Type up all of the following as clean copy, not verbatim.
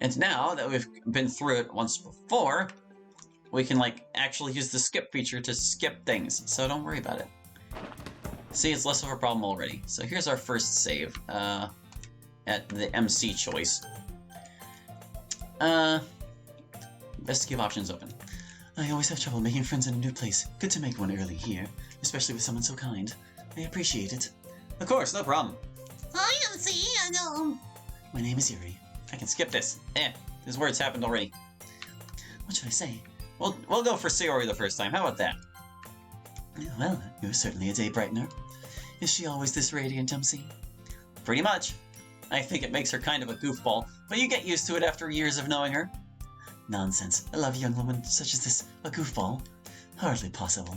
And now that we've been through it once before, we can, like, actually use the skip feature to skip things, so don't worry about it. See, it's less of a problem already. So here's our first save, at the MC choice. Best to keep options open. I always have trouble making friends in a new place. Good to make one early here, especially with someone so kind. I appreciate it. Of course, no problem. Hi, MC, I know. My name is Yuri. I can skip this. This word's happened already. What should I say? We'll go for Sayori the first time. How about that? Well, you're certainly a day brightener. Is she always this radiant, MC? Pretty much. I think it makes her kind of a goofball, but you get used to it after years of knowing her. Nonsense. I love a young woman such as this. A goofball? Hardly possible.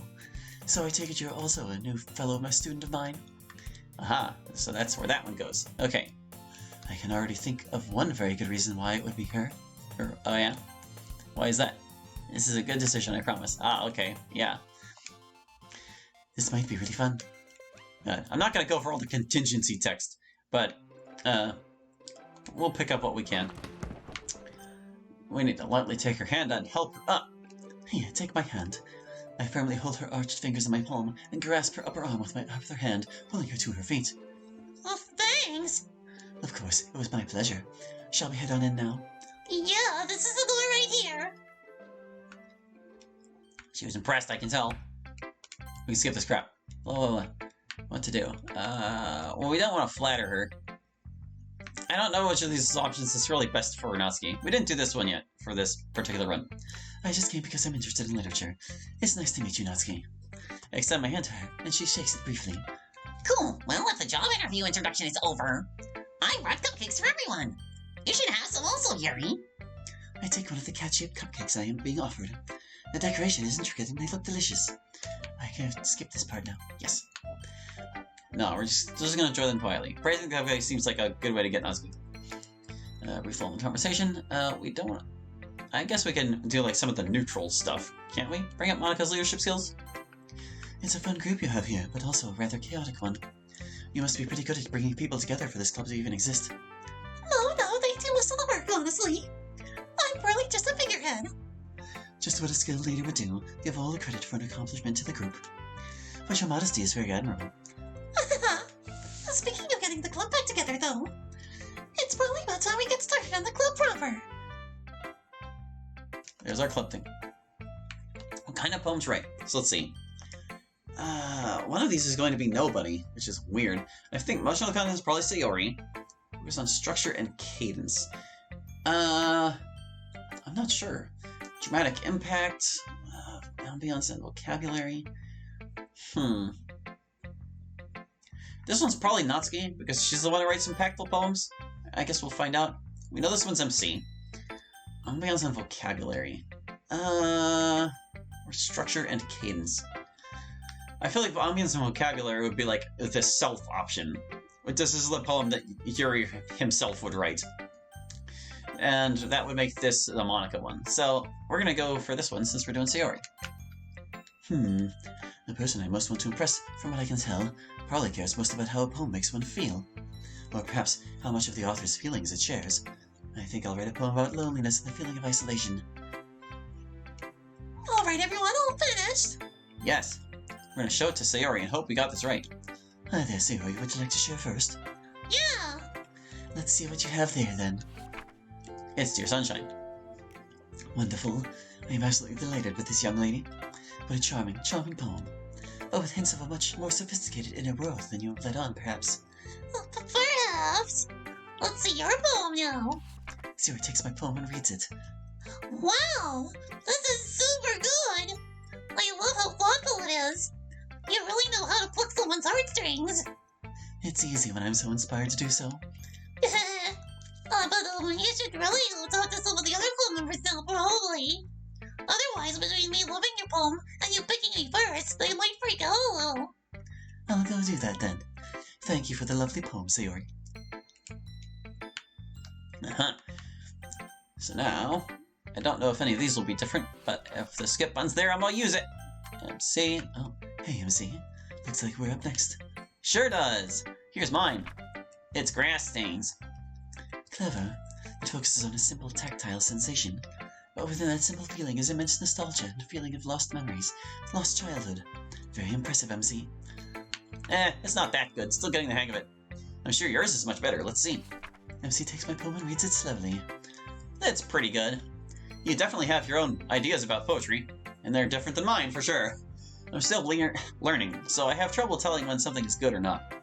So I take it you're also a new fellow student of mine? Aha, so that's where that one goes. Okay. I can already think of one very good reason why it would be her. Oh yeah? Why is that? This is a good decision, I promise. Ah, okay. Yeah. This might be really fun. I'm not gonna go for all the contingency text, but we'll pick up what we can. We need to lightly take her hand and help her up. Here, take my hand. I firmly hold her arched fingers in my palm and grasp her upper arm with my other hand, pulling her to her feet. Oh, thanks. Of course, it was my pleasure. Shall we head on in now? Yeah, this is the door right here. She was impressed, I can tell. We can skip this crap. Whoa. What to do? Well, we don't want to flatter her. I don't know which of these options is really best for Natsuki. We didn't do this one yet, for this particular run. I just came because I'm interested in literature. It's nice to meet you, Natsuki. I extend my hand to her, and she shakes it briefly. Cool. Well, if the job interview introduction is over, I brought cupcakes for everyone. You should have some also, Yuri. I take one of the cat-shaped cupcakes I am being offered. The decoration is intricate and they look delicious. I can skip this part now. Yes. No, we're just gonna enjoy them quietly. Praising the cupcake seems like a good way to get Natsuki. Reform the conversation. We don't... I guess we can do like some of the neutral stuff, can't we? Bring up Monika's leadership skills? It's a fun group you have here, but also a rather chaotic one. You must be pretty good at bringing people together for this club to even exist. No, they do most of the work, honestly. I'm really just a figurehead. Just what a skilled leader would do. Give all the credit for an accomplishment to the group. But your modesty is very admirable. Speaking of getting the club back together, though, it's probably about time we get started on the club proper. There's our club thing. What kind of poem's right? So let's see. One of these is going to be Nobody, which is weird. I think emotional content is probably Sayori. Focus on structure and cadence. I'm not sure. Dramatic impact, ambience and vocabulary. This one's probably Natsuki, because she's the one who writes impactful poems. I guess we'll find out. We know this one's MC. Ambience and vocabulary. Or structure and cadence. I feel like ambience and vocabulary would be like the self option. This is the poem that Yuri himself would write. And that would make this the Monika one. So we're gonna go for this one since we're doing Sayori. The person I most want to impress, from what I can tell, probably cares most about how a poem makes one feel. Or perhaps how much of the author's feelings it shares. I think I'll write a poem about loneliness and the feeling of isolation. Alright everyone, all finished? Yes. We're gonna show it to Sayori and hope we got this right. Hi there, Sayori. Would you like to share first? Yeah! Let's see what you have there, then. It's Dear Sunshine. Wonderful. I am absolutely delighted with this young lady. What a charming poem. Oh, with hints of a much more sophisticated inner world than you have let on, perhaps. Perhaps. Let's see your poem now. Sayori takes my poem and reads it. Wow! This is super good! I love how thoughtful it is. You really know how to pluck someone's heartstrings. It's easy when I'm so inspired to do so. But you should really go talk to some of the other club members now, probably. Otherwise, between me loving your poem and you picking me first, they might freak out a little. I'll go do that then. Thank you for the lovely poem, Sayori. So now, I don't know if any of these will be different, but if the skip button's there, I'm gonna use it. MC. Oh, hey MC. Looks like we're up next. Sure does. Here's mine. It's grass stains. Clever. It focuses on a simple tactile sensation, but within that simple feeling is immense nostalgia and a feeling of lost memories, lost childhood. Very impressive, MC. It's not that good. Still getting the hang of it. I'm sure yours is much better. Let's see. MC takes my poem and reads it slowly. That's pretty good. You definitely have your own ideas about poetry, and they're different than mine, for sure. I'm still learning, so I have trouble telling when something is good or not.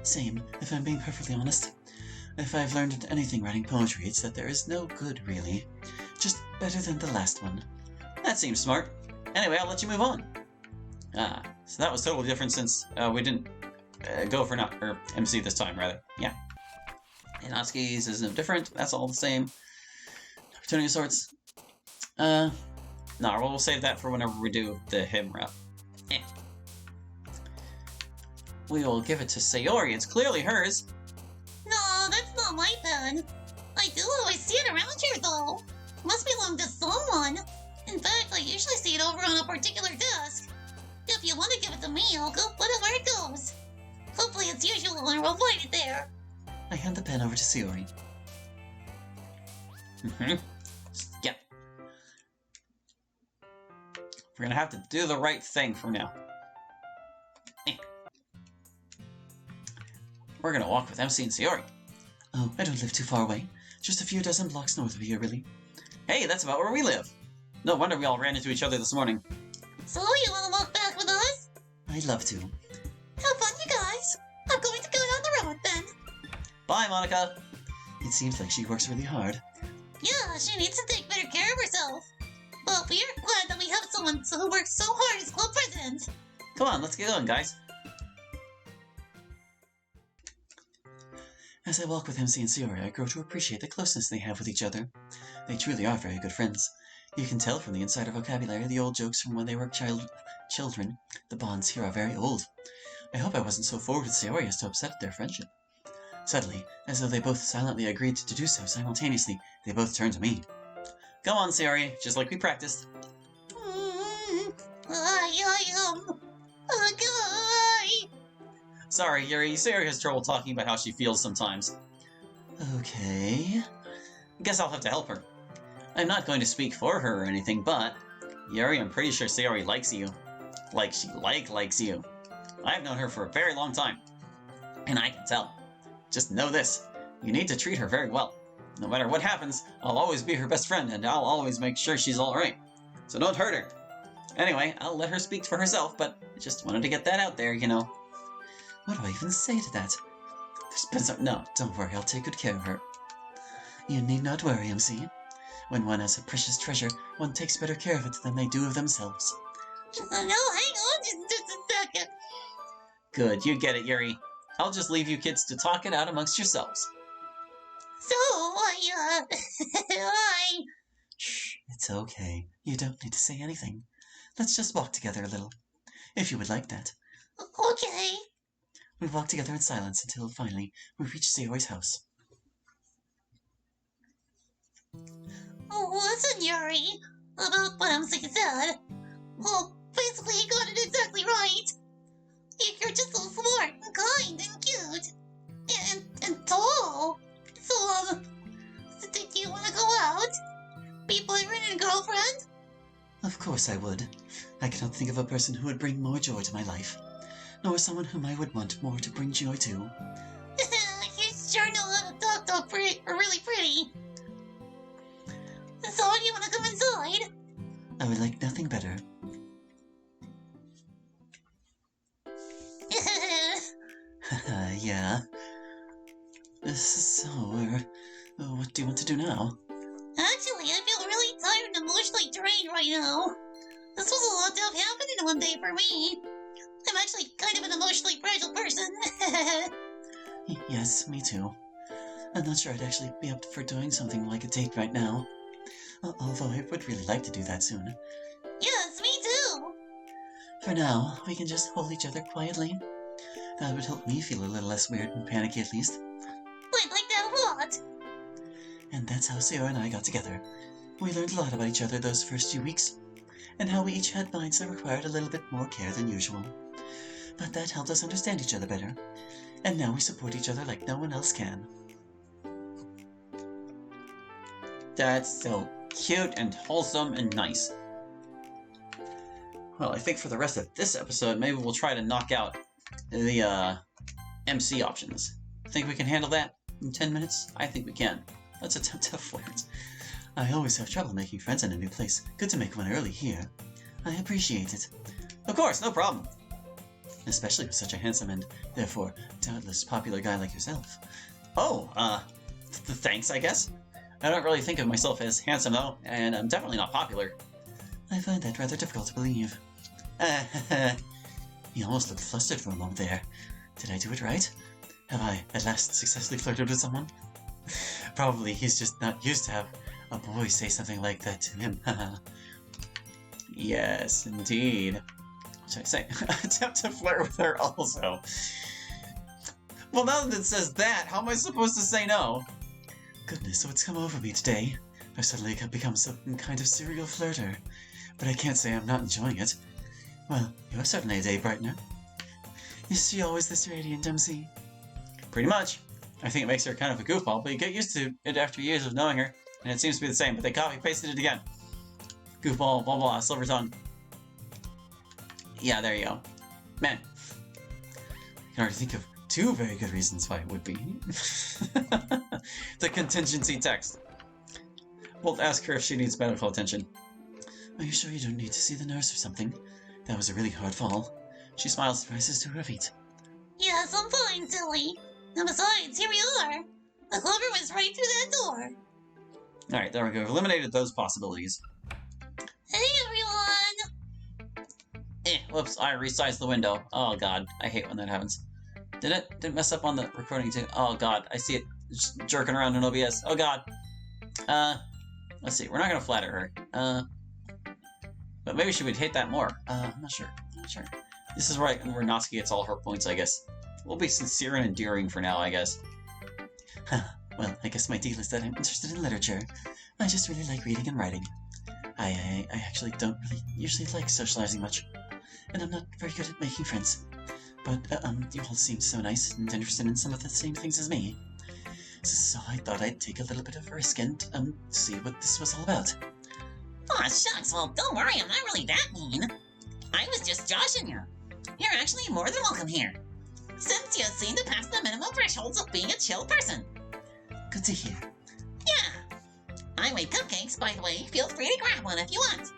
Same, if I'm being perfectly honest. If I've learned anything writing poetry, it's that there is no good, really. Just better than the last one. That seems smart. Anyway, I'll let you move on. So that was totally different since we didn't go for MC this time, rather. Yeah. Inoski's is no different. That's all the same. Opportunity of sorts. No, we'll save that for whenever we do the hymn route. We will give it to Sayori. It's clearly hers. No, that's not my pen. I do always see it around here, though. Must belong to someone. In fact, I usually see it over on a particular desk. If you want to give it to me, I'll go put it where it goes. Hopefully it's usual and we'll find it there. I hand the pen over to Sayori. Yeah. We're gonna have to do the right thing from now. We're gonna walk with MC and Sayori. Oh, I don't live too far away. Just a few dozen blocks north of here, really. Hey, that's about where we live. No wonder we all ran into each other this morning. So, you want to walk back with us? I'd love to. Have fun, you guys. I'm going to go down the road, then. Bye, Monica. It seems like she works really hard. Yeah, she needs to take better care of herself. But we are glad that we have someone who works so hard as club president. Come on, let's get going, guys. As I walk with MC and Sayori, I grow to appreciate the closeness they have with each other. They truly are very good friends. You can tell from the insider vocabulary, the old jokes from when they were children. The bonds here are very old. I hope I wasn't so forward with Sayori as to upset their friendship. Suddenly, as though they both silently agreed to do so simultaneously, they both turned to me. Come on, Sayori, just like we practiced. Sorry, Yuri, Sayori has trouble talking about how she feels sometimes. Okay. Guess I'll have to help her. I'm not going to speak for her or anything, but... Yuri, I'm pretty sure Sayori likes you. Like she likes you. I've known her for a very long time. And I can tell. Just know this. You need to treat her very well. No matter what happens, I'll always be her best friend, and I'll always make sure she's alright. So don't hurt her. Anyway, I'll let her speak for herself, but I just wanted to get that out there, you know. What do I even say to that? There's been some... No, don't worry, I'll take good care of her. You need not worry, MC. When one has a precious treasure, one takes better care of it than they do of themselves. No, hang on just a second. Good, you get it, Yuri. I'll just leave you kids to talk it out amongst yourselves. So, Shh, it's okay. You don't need to say anything. Let's just walk together a little. If you would like that. Okay. We walk together in silence until, finally, we reach Sayori's house. Oh, listen, Yuri. About what MC said. Well, basically, he got it exactly right. You're just so smart and kind and cute. And tall. So, do you want to go out? Be boyfriend and girlfriend? Of course I would. I cannot think of a person who would bring more joy to my life. Nor someone whom I would want more to bring joy to. You sure know how to talk really pretty. So, do you want to come inside? I would like nothing better. Yeah. So, what do you want to do now? Actually, I feel really tired and emotionally drained right now. This was a lot to have happen in one day for me. I'm actually kind of an emotionally fragile person. Yes, me too. I'm not sure I'd actually be up for doing something like a date right now. Although I would really like to do that soon. Yes, me too. For now, we can just hold each other quietly. That would help me feel a little less weird and panicky at least. I'd like that a lot. And that's how Sayori and I got together. We learned a lot about each other those first few weeks, and how we each had minds that required a little bit more care than usual. But that helped us understand each other better, and now we support each other like no one else can. That's so cute and wholesome and nice. Well, I think for the rest of this episode, maybe we'll try to knock out the MC options. Think we can handle that in 10 minutes? I think we can. Let's attempt to flirt. I always have trouble making friends in a new place. Good to make one early here. I appreciate it. Of course, no problem. Especially with such a handsome and, therefore, doubtless popular guy like yourself. Oh, thanks, I guess. I don't really think of myself as handsome, though, and I'm definitely not popular. I find that rather difficult to believe. He almost looked flustered for a moment there. Did I do it right? Have I, at last, successfully flirted with someone? Probably he's just not used to have a boy say something like that to him. Yes, indeed. What should I say? Attempt to flirt with her also. Well, now that it says that, how am I supposed to say no? Goodness, so it's come over me today. I've suddenly become some kind of serial flirter. But I can't say I'm not enjoying it. Well, you're certainly a day brightener. Is she always this radiant, MC? Pretty much. I think it makes her kind of a goofball, but you get used to it after years of knowing her, and it seems to be the same, but they copy-pasted it again. Goofball, blah blah, silver tongue. Yeah, there you go. Man. I can already think of 2 very good reasons why it would be. The contingency text. We'll ask her if she needs medical attention. Are you sure you don't need to see the nurse or something? That was a really hard fall. She smiles and rises to her feet. Yes, I'm fine, silly. And besides, here we are. The clover was right through that door. Alright, there we go. We've eliminated those possibilities. Hey, everyone! Whoops, I resized the window. Oh god, I hate when that happens. Did it mess up on the recording too? Oh god, I see it just jerking around in OBS. Oh god. Let's see, we're not gonna flatter her. But maybe she would hate that more. I'm not sure. This is right where Natsuki gets all her points, I guess. We'll be sincere and endearing for now, I guess. Well, I guess my deal is that I'm interested in literature. I just really like reading and writing. I actually don't really usually like socializing much. And I'm not very good at making friends. But, you all seem so nice and interested in some of the same things as me. So I thought I'd take a little bit of a risk and, see what this was all about. Aw, shucks, well, don't worry, I'm not really that mean. I was just joshing you. You're actually more than welcome here. Since you seem to pass the minimum thresholds of being a chill person. Good to hear. Yeah. I made cupcakes, by the way. Feel free to grab one if you want.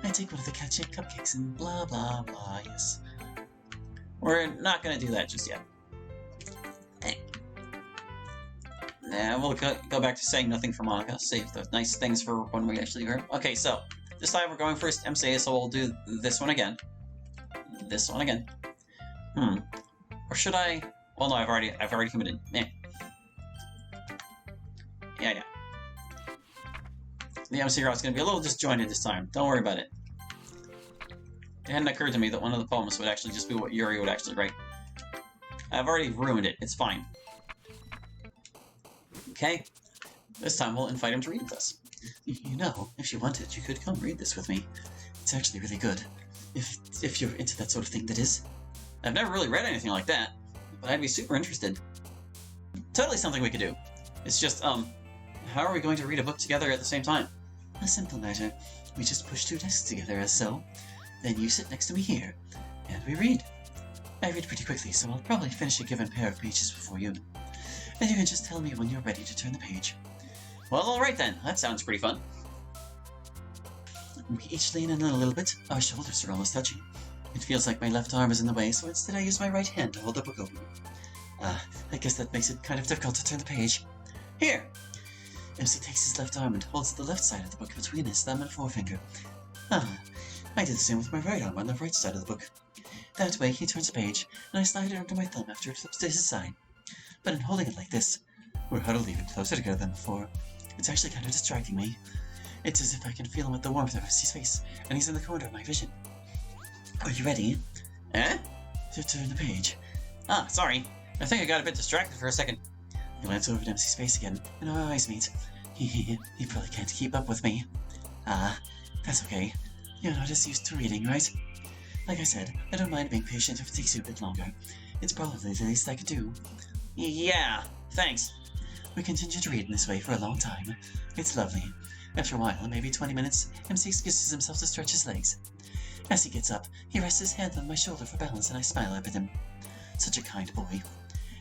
I take one of the cat-shaped cupcakes and blah blah blah, yes. We're not gonna do that just yet. Nah, we'll go back to saying nothing for Monica. Save the nice things for when we actually hear. Okay, so this time we're going first MC, so we'll do this one again. This one again. Or should I? Well, no, I've already committed. Yeah. The MC route's gonna be a little disjointed this time. Don't worry about it. It hadn't occurred to me that one of the poems would actually just be what Yuri would actually write. I've already ruined it. It's fine. Okay. This time we'll invite him to read with us. You know, if you wanted, you could come read this with me. It's actually really good. If you're into that sort of thing, that is. I've never really read anything like that, but I'd be super interested. Totally something we could do. It's just, how are we going to read a book together at the same time? A simple matter. We just push 2 desks together as so. Then you sit next to me here, and we read. I read pretty quickly, so I'll probably finish a given pair of pages before you. And you can just tell me when you're ready to turn the page. Well, alright then. That sounds pretty fun. We each lean in a little bit. Our shoulders are almost touching. It feels like my left arm is in the way, so instead I use my right hand to hold the book open. I guess that makes it kind of difficult to turn the page. Here! MC takes his left arm and holds the left side of the book between his thumb and forefinger. I did the same with my right arm on the right side of the book. That way he turns a page, and I slide it under my thumb after it flips to his side. But in holding it like this, we're huddled even closer together than before. It's actually kind of distracting me. It's as if I can feel him with the warmth of his face, and he's in the corner of my vision. Are you ready? To turn the page. Sorry. I think I got a bit distracted for a second. I glance over at MC's face again, and our eyes meet. He probably can't keep up with me. That's okay. You're not as used to reading, right? Like I said, I don't mind being patient if it takes you a bit longer. It's probably the least I could do. Yeah, thanks. We continue to read in this way for a long time. It's lovely. After a while, maybe 20 minutes, MC excuses himself to stretch his legs. As he gets up, he rests his hand on my shoulder for balance and I smile up at him. Such a kind boy.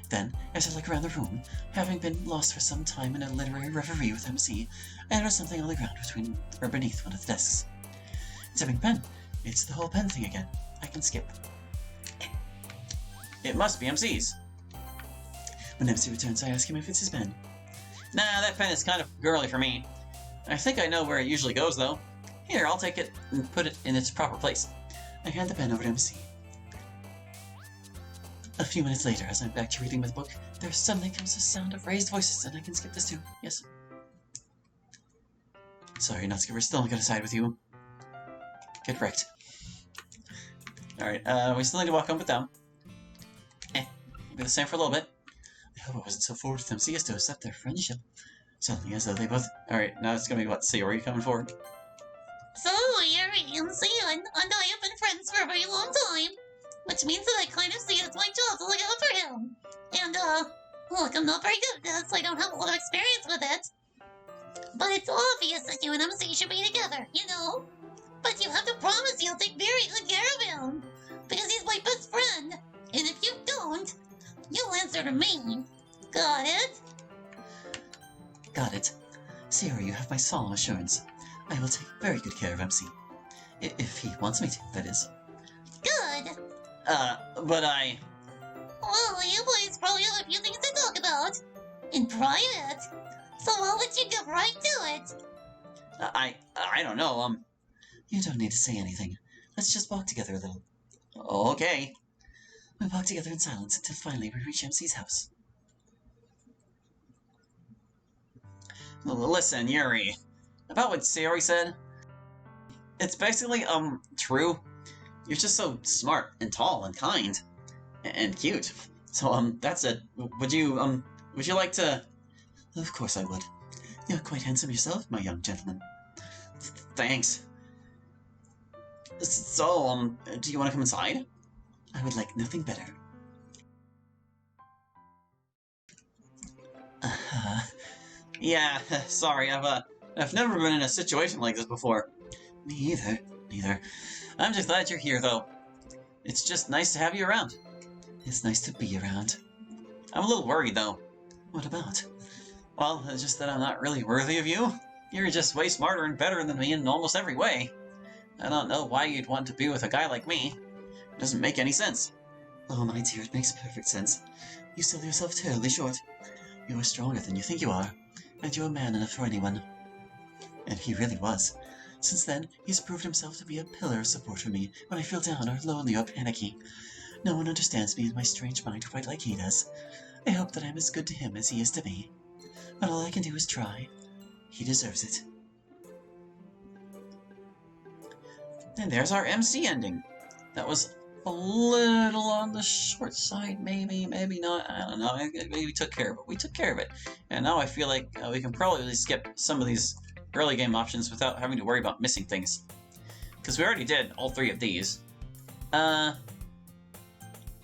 Then, as I look around the room, having been lost for some time in a literary reverie with MC, I notice something on the ground beneath one of the desks. It's a pink pen. It's the whole pen thing again. I can skip. It must be MC's. When MC returns, I ask him if it's his pen. Nah, that pen is kind of girly for me. I think I know where it usually goes, though. Here, I'll take it and put it in its proper place. I hand the pen over to MC. A few minutes later, as I'm back to reading my book, there suddenly comes a sound of raised voices, and I can skip this too. Yes. Sorry, Nutsker, we're still gonna side with you. Get wrecked. Alright, we still need to walk up and down. We'll be the same for a little bit. I hope I wasn't so forward with MC as to accept their friendship. Suddenly, as though they both... Alright, now it's gonna be what, Sayori coming forward? So, Yuri, MC and I have been friends for a very long time. Which means that I kind of see it as my job to look out for him. And, look, I'm not very good at this, so I don't have a lot of experience with it. But it's obvious that you and MC should be together, you know? But you have to promise you'll take very good care of him. Because he's my best friend. And if you don't, you'll answer to me. Got it? Got it. Sayori, you have my solemn assurance. I will take very good care of MC. If he wants me to, that is. Good. But I... Well, you boys probably have a few things to talk about. In private. So I'll let you get right to it. I don't know, You don't need to say anything. Let's just walk together a little. Okay. We walk together in silence until finally we reach MC's house. Listen, Yuri. About what Sayori said, it's basically, true. You're just so smart and tall and kind and cute. So, that's it. Would you like to... Of course I would. You're quite handsome yourself, my young gentleman. Thanks. So, do you want to come inside? I would like nothing better. Yeah, sorry, I've never been in a situation like this before. Me either. Neither. I'm just glad you're here, though. It's just nice to have you around. It's nice to be around. I'm a little worried, though. What about? Well, it's just that I'm not really worthy of you. You're just way smarter and better than me in almost every way. I don't know why you'd want to be with a guy like me. It doesn't make any sense. Oh, my dear, it makes perfect sense. You sell yourself terribly short. You are stronger than you think you are, and you're man enough for anyone. And he really was. Since then, he's proved himself to be a pillar of support for me when I feel down or lonely or panicky. No one understands me in my strange mind quite like he does. I hope that I'm as good to him as he is to me. But all I can do is try. He deserves it. And there's our MC ending. That was a little on the short side, maybe not. I don't know. Maybe we took care of it. We took care of it. And now I feel like we can probably skip some of these early game options without having to worry about missing things. Because we already did all three of these. We'll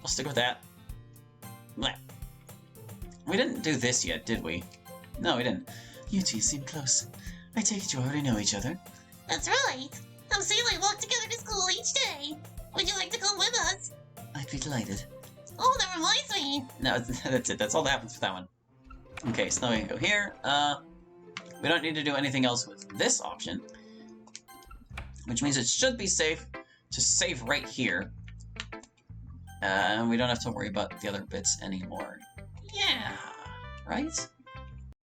stick with that. Blech. We didn't do this yet, did we? No, we didn't. You two seem close. I take it you already know each other. That's right. MC and I walk together to school each day. Would you like to come with us? I'd be delighted. Oh, that reminds me. No, that's it. That's all that happens with that one. Okay, so now we can go here. We don't need to do anything else with this option. Which means it should be safe to save right here. And we don't have to worry about the other bits anymore. Yeah, right?